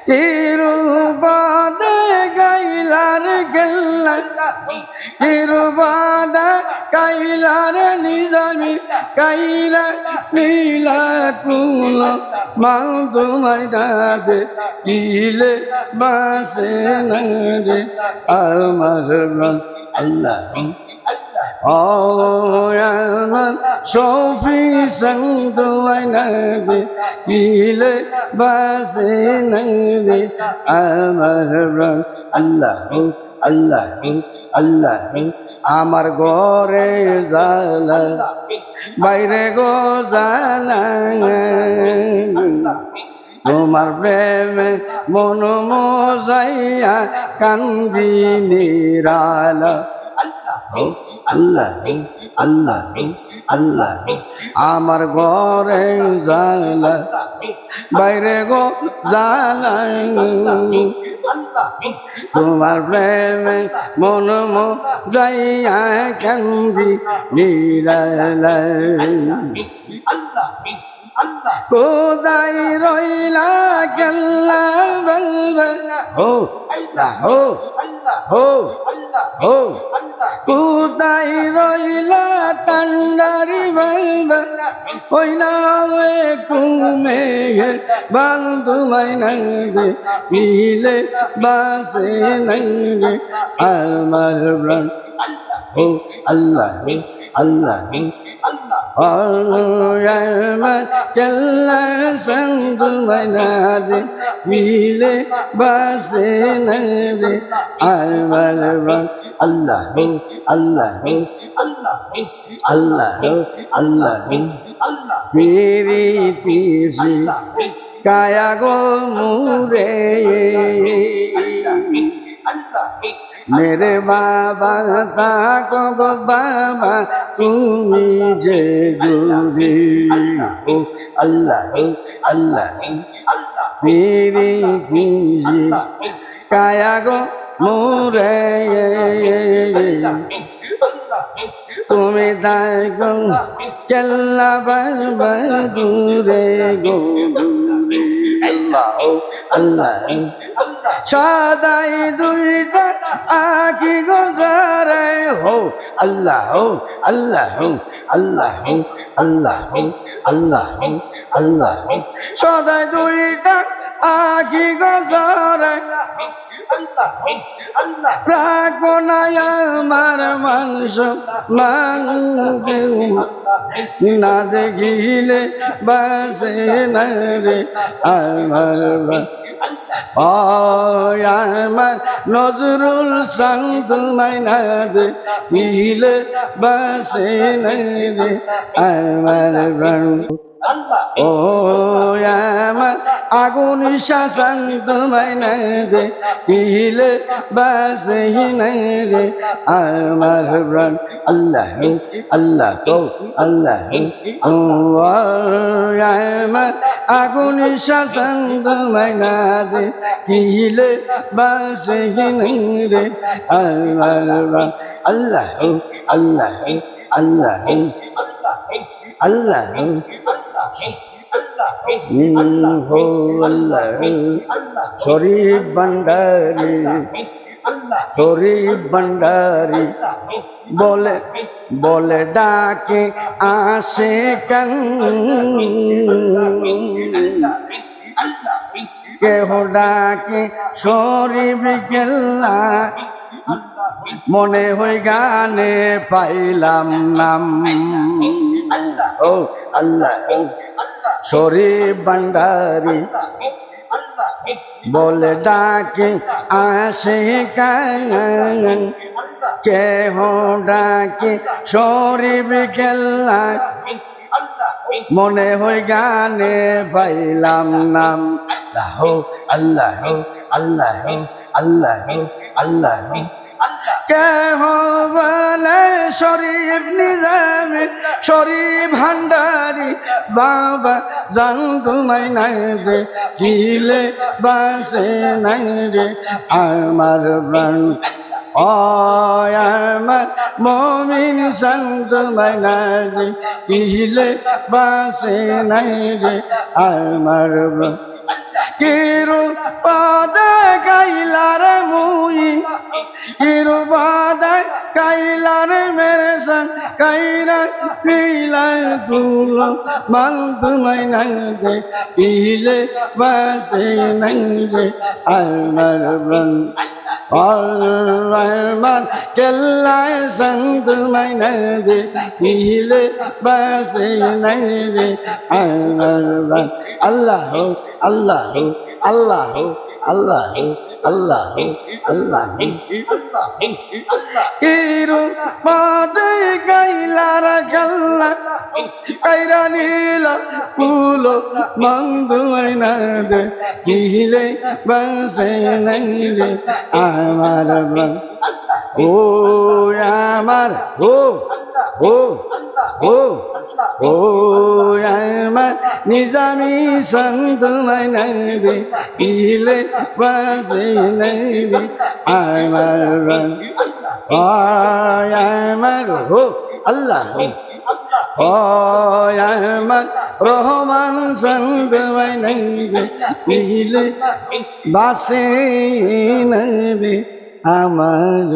কিরুবাদে গাইলার গেল্লা কিরুবাদে কাইলার নিজামি কাইলা নীলা কুল মাল তোমায় ডাবে কিলে বাসে না রে আমার প্রাণ আল্লাহ আমার সফি সঙ্গ নাবে কিলে বাসে না রে আমার প্রাণ আল্লাহ আল্লাহ আল্লাহ আমার ঘরে জালা বাইরে গো জালা তোমার প্রেমে মন মজাইয়া কান্দি নিরালা আল্লাহ আল্লাহ আল্লাহ আমার ঘরে জালা বাইরে গো জালা তোমার প্রেমে মন মজাইয়া কান্দি নিরালা কোদাই রইলা গেল্লা বলবে হো আল্লাহ হো আল্লাহ হো আল্লাহ হো আল্লাহ কোদাই রইলা তন্ডারি বলবে ওইলা ওয়ে কুমে বন্ধু মাইনবে পিলে বাসে নবে আমার প্রাণ হো আল্লাহ আল্লাহ আমার চল্লা সঙ্গ মনারে মিলে বাসে নবে আমার প্রাণ আল্লাহ আল্লাহ আল্লাহ আল্লাহ আল্লাহ মেরি পিছে কায়া গো মুরে मेरे बाबा ताको गो बाबा तुमी जे जुरी हो अल्लाह अल्लाह मेरी कीजे काया गो मोरे तुम्हें दागो चल्ला बाबा दूरे गो अल्लाह अल्लाह সাদাই দুইটা আঁকি গোজারে হো আল্লাহ হো আল্লাহ হো আল্লাহ হো আল্লাহ হো আল্লাহ হো আল্লাহ হো সাদাই দুইটা আঁকি গোজারে রাখো না আমার মানুষ না দেখিলে বাসে না রে আমার আমার নজরুল সঙ্গ মাইনাদে মিলে বাসে রে আমার প্রাণ ও আমার আগুন শাসন্ত মাইনাদে মিলে বাসে রে আমার প্রাণ আল্লাহ আল্লাহ তো আল্লাহ আমার আগুন শাসন্ত মাইনাদে কিলে বাসে রে আমার প্রাণ আল্লাহ আল্লাহ আল্লাহ আল্লাহ हो अल्लाह शरीफ भंडारी शरीफ भंडारी बोले बोले डाके आशे कन के हो डाके शरीफ गेल्ला মনে হই গানে পাইলাম নাম ও আল্লাহ শরীফ ভান্ডারি বলে ডাকে আসে কান কে হো ডাকে শরীফ গেল্লা মনে হই গানে পাইলাম নাম আল্লাহ আল্লাহ আল্লাহ আল্লাহ কে হো বলে শরীফ নিজামী শরীফ ভান্ডারি বাবা জান তোমায় নাই দে কিলে বাসে নাই রে আমার প্রাণ আমার মমিন জান তোমায় নাই দে কিলে বাসে নাই রে আমার প্রাণ কিরু পাদে গাইলার মুই কিরু পাদে গাইলার মেরে সন কাইরা পিলাই গুলো মন্ত মাইনাই দে পিলে বাসে নাই দে আমার ব্রন Alman kella santu mainade pile base naide alman Allahu Allahu Allahu Allahu Allahu Allahu Iru pade gailara galla kaira nila pulo mandu ainade pile base naide আমার প্রাণ ও আমার ও আমার নিজামি সন্ত মাইনাইবে পিলে বাজে নাইবে আমার প্রাণ আমার আল্লাহ আমার রহমান সন্ত মাইনাইবে পিলে বাসে নাইবে আমার